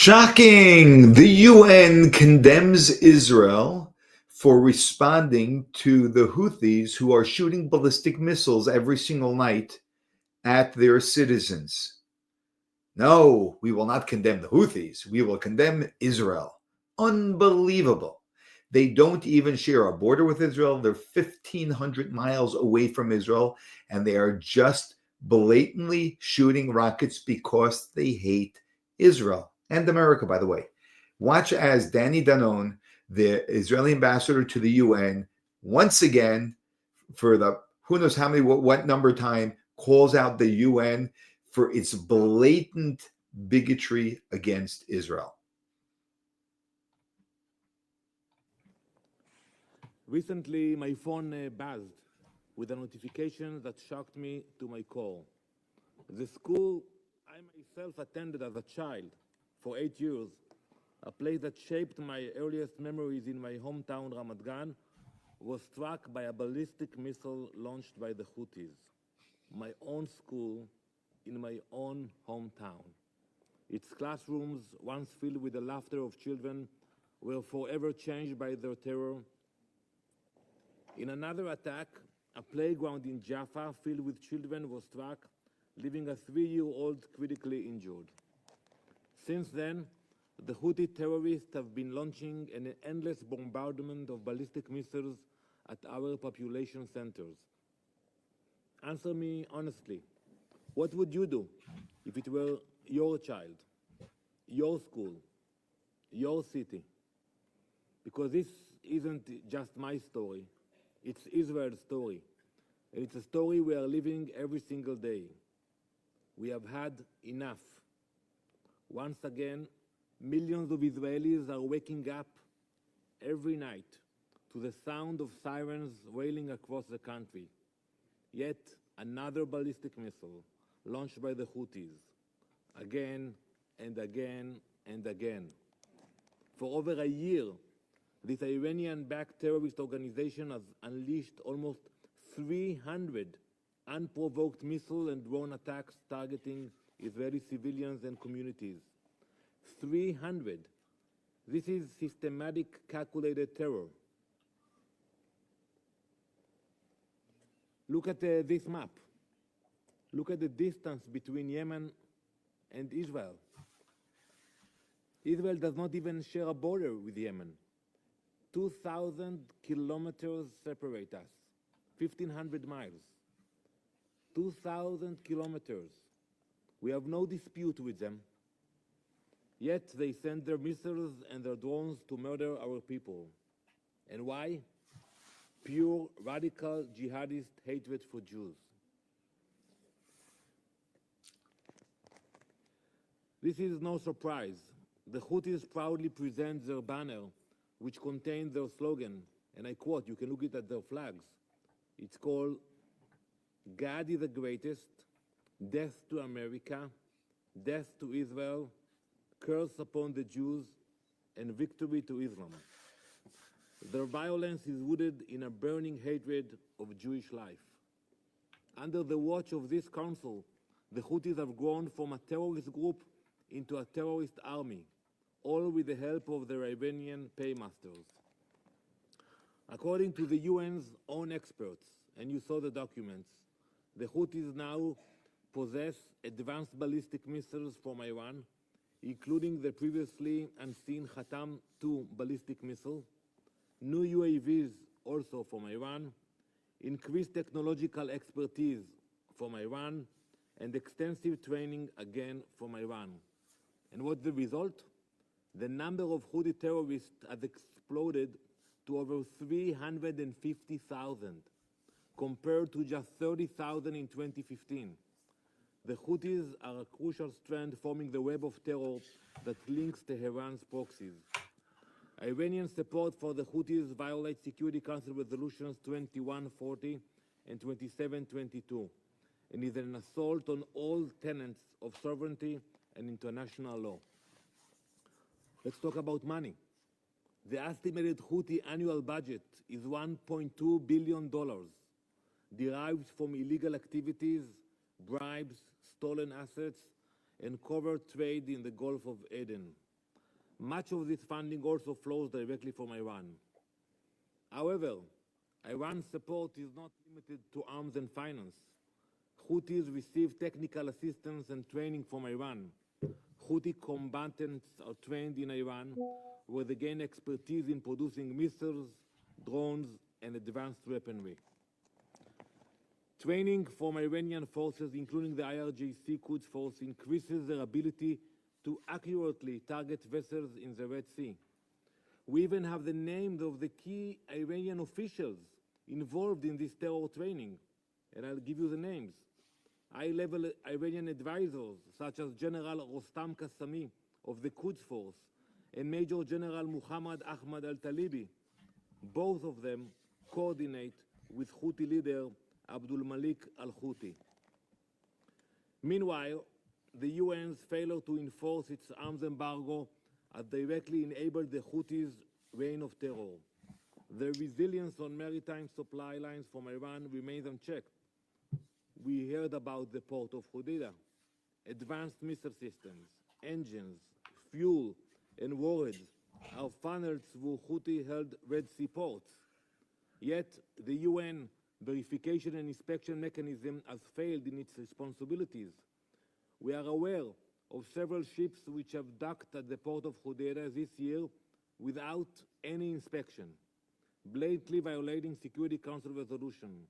Shocking! The UN condemns Israel for responding to the Houthis who are shooting ballistic missiles every single night at their citizens. No, we will not condemn the Houthis. We will condemn Israel. Unbelievable. They don't even share a border with Israel. They're 1,500 miles away from Israel, and they are just blatantly shooting rockets because they hate Israel and America, by the way. Watch as Danon, the Israeli ambassador to the UN, once again, for the who knows how many, what number time, calls out the UN for its blatant bigotry against Israel. Recently, my phone buzzed with a notification that shocked me to my core. The school I myself attended as a child for 8 years, a place that shaped my earliest memories in my hometown, Ramat Gan, was struck by a ballistic missile launched by the Houthis. My own school in my own hometown. Its classrooms, once filled with the laughter of children, were forever changed by their terror. In another attack, a playground in Jaffa filled with children was struck, leaving a 3-year-old critically injured. Since then, the Houthi terrorists have been launching an endless bombardment of ballistic missiles at our population centers. Answer me honestly. What would you do if it were your child, your school, your city? Because this isn't just my story. It's Israel's story. And it's a story we are living every single day. We have had enough. Once again, millions of Israelis are waking up every night to the sound of sirens wailing across the country. Yet another ballistic missile launched by the Houthis, again and again and again. For over a year, this Iranian-backed terrorist organization has unleashed almost 300 unprovoked missile and drone attacks targeting Israeli civilians and communities. 300. This is systematic, calculated terror. Look at this map. Look at the distance between Yemen and Israel. Israel does not even share a border with Yemen. 2,000 kilometers separate us, 1,500 miles. 2,000 kilometers. We have no dispute with them. Yet they send their missiles and their drones to murder our people. And why? Pure, radical, jihadist hatred for Jews. This is no surprise. The Houthis proudly present their banner, which contains their slogan, and I quote, you can look at their flags. It's called, God is the greatest, death to America, death to Israel, curse upon the Jews, and victory to Islam. Their violence is rooted in a burning hatred of Jewish life. Under the watch of this council, the Houthis have grown from a terrorist group into a terrorist army, all with the help of their Iranian paymasters. According to the UN's own experts, and you saw the documents, the Houthis now possess advanced ballistic missiles from Iran, including the previously unseen Khatam-2 ballistic missile, new UAVs also from Iran, increased technological expertise from Iran, and extensive training again from Iran. And what's the result? The number of Houthi terrorists has exploded to over 350,000, compared to just 30,000 in 2015. The Houthis are a crucial strand forming the web of terror that links Tehran's proxies. Iranian support for the Houthis violates Security Council Resolutions 2140 and 2722, and is an assault on all tenets of sovereignty and international law. Let's talk about money. The estimated Houthi annual budget is $1.2 billion, derived from illegal activities, bribes, stolen assets, and covert trade in the Gulf of Aden. Much of this funding also flows directly from Iran. However, Iran's support is not limited to arms and finance. Houthis receive technical assistance and training from Iran. Houthi combatants are trained in Iran, where they gain expertise in producing missiles, drones, and advanced weaponry. Training from Iranian forces, including the IRGC Quds Force, increases their ability to accurately target vessels in the Red Sea. We even have the names of the key Iranian officials involved in this terror training, and I'll give you the names. High-level Iranian advisors, such as General Rostam Qassami of the Quds Force and Major General Muhammad Ahmad al-Talibi. Both of them coordinate with Houthi leader Abdul Malik al-Houthi. Meanwhile, the UN's failure to enforce its arms embargo has directly enabled the Houthis' reign of terror. Their resilience on maritime supply lines from Iran remains unchecked. We heard about the port of Hodeidah, advanced missile systems, engines, fuel, and warheads are funneled through Houthi-held Red Sea ports. Yet, the UN verification and inspection mechanism has failed in its responsibilities. We are aware of several ships which have docked at the port of Hodeidah this year without any inspection, blatantly violating Security Council resolution.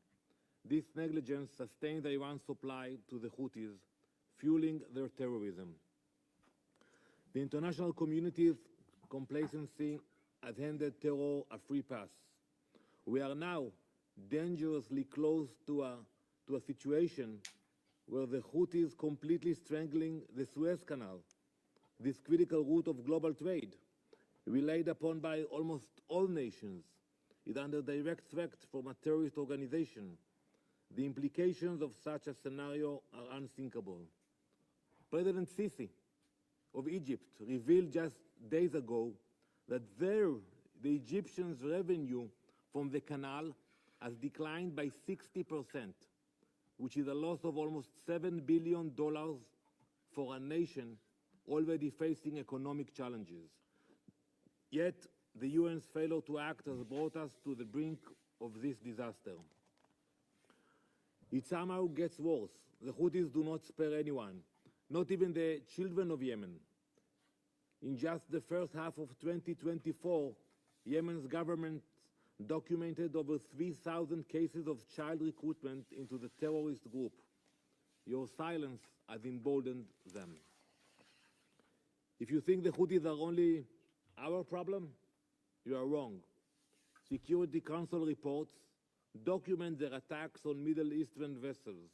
This negligence sustains Iran's supply to the Houthis, fueling their terrorism. The international community's complacency has handed terror a free pass. We are now dangerously close to a situation where the Houthis completely strangling the Suez Canal, this critical route of global trade, relied upon by almost all nations, is under direct threat from a terrorist organization. The implications of such a scenario are unthinkable. President Sisi of Egypt revealed just days ago that the Egyptians' revenue from the canal has declined by 60%, which is a loss of almost $7 billion for a nation already facing economic challenges. Yet, the UN's failure to act has brought us to the brink of this disaster. It somehow gets worse. The Houthis do not spare anyone, not even the children of Yemen. In just the first half of 2024, Yemen's government documented over 3,000 cases of child recruitment into the terrorist group. Your silence has emboldened them. If you think the Houthis are only our problem, you are wrong. Security Council reports document their attacks on Middle Eastern vessels.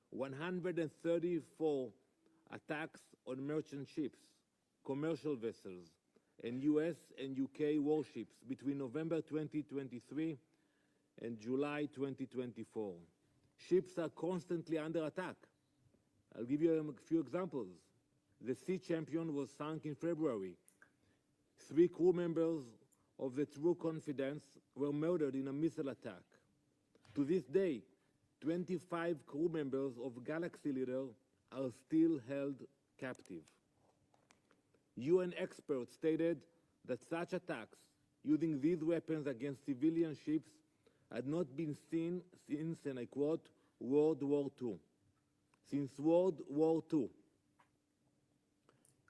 134 attacks on merchant ships, commercial vessels, and US and UK warships between November 2023 and July 2024. Ships are constantly under attack. I'll give you a few examples. The Sea Champion was sunk in February. 3 crew members of the True Confidence were murdered in a missile attack. To this day, 25 crew members of Galaxy Leader are still held captive. UN experts stated that such attacks using these weapons against civilian ships had not been seen since, and I quote, World War II. Since World War II.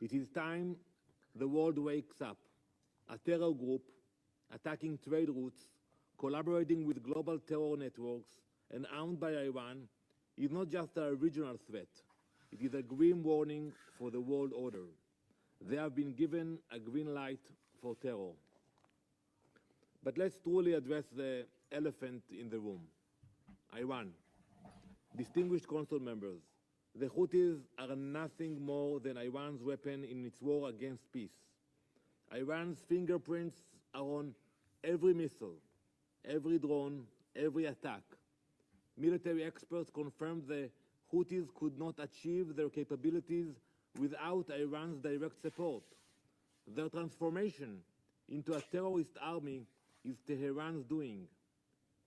It is time the world wakes up. A terror group attacking trade routes, collaborating with global terror networks, and armed by Iran is not just a regional threat. It is a grim warning for the world order. They have been given a green light for terror. But let's truly address the elephant in the room. Iran. Distinguished council members, the Houthis are nothing more than Iran's weapon in its war against peace. Iran's fingerprints are on every missile, every drone, every attack. Military experts confirmed the Houthis could not achieve their capabilities without Iran's direct support. Their transformation into a terrorist army is Tehran's doing.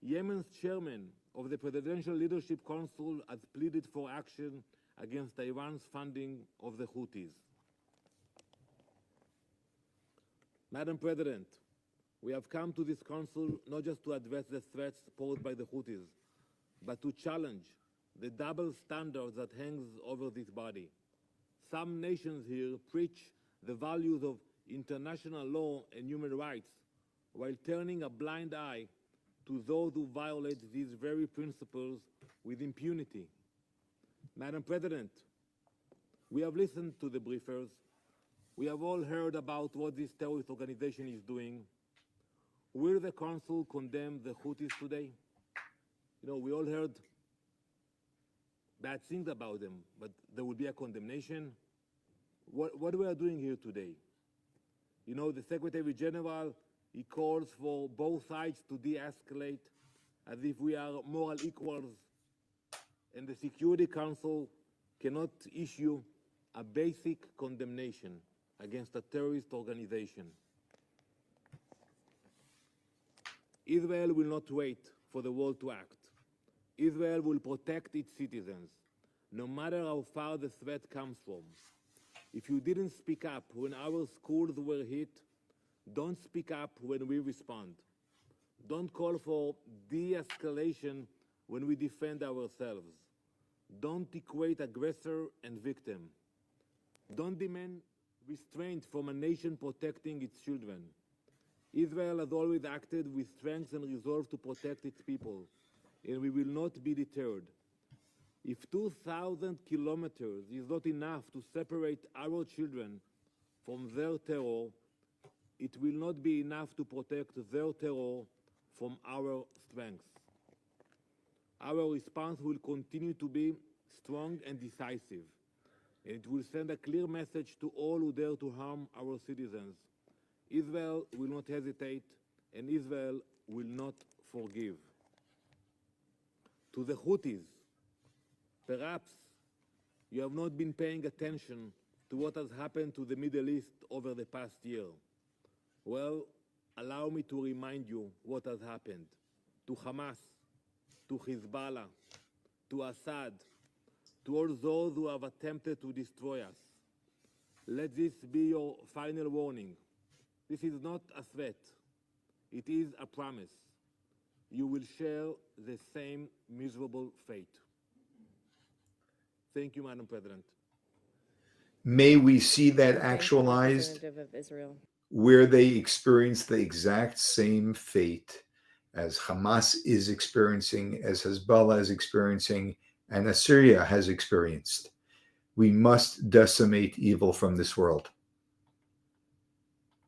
Yemen's chairman of the Presidential Leadership Council has pleaded for action against Iran's funding of the Houthis. Madam President, we have come to this council not just to address the threats posed by the Houthis, but to challenge the double standards that hangs over this body. Some nations here preach the values of international law and human rights while turning a blind eye to those who violate these very principles with impunity. Madam President, we have listened to the briefers. We have all heard about what this terrorist organization is doing. Will the Council condemn the Houthis today? You know, we all heard bad things about them, but there will be a condemnation. What we are doing here today? You know, the Secretary General, he calls for both sides to de-escalate as if we are moral equals, and the Security Council cannot issue a basic condemnation against a terrorist organization. Israel will not wait for the world to act. Israel will protect its citizens, no matter how far the threat comes from. If you didn't speak up when our schools were hit, don't speak up when we respond. Don't call for de-escalation when we defend ourselves. Don't equate aggressor and victim. Don't demand restraint from a nation protecting its children. Israel has always acted with strength and resolve to protect its people, and we will not be deterred. If 2,000 kilometers is not enough to separate our children from their terror, it will not be enough to protect their terror from our strength. Our response will continue to be strong and decisive, and it will send a clear message to all who dare to harm our citizens. Israel will not hesitate, and Israel will not forgive. To the Houthis, perhaps you have not been paying attention to what has happened to the Middle East over the past year. Well, allow me to remind you what has happened to Hamas, to Hezbollah, to Assad, to all those who have attempted to destroy us. Let this be your final warning. This is not a threat. It is a promise. You will share the same miserable fate. Thank you, Madam President. May we see that Thank you, actualized Representative of Israel. where they experience the exact same fate as Hamas is experiencing, as Hezbollah is experiencing, and as Syria has experienced. We must decimate evil from this world.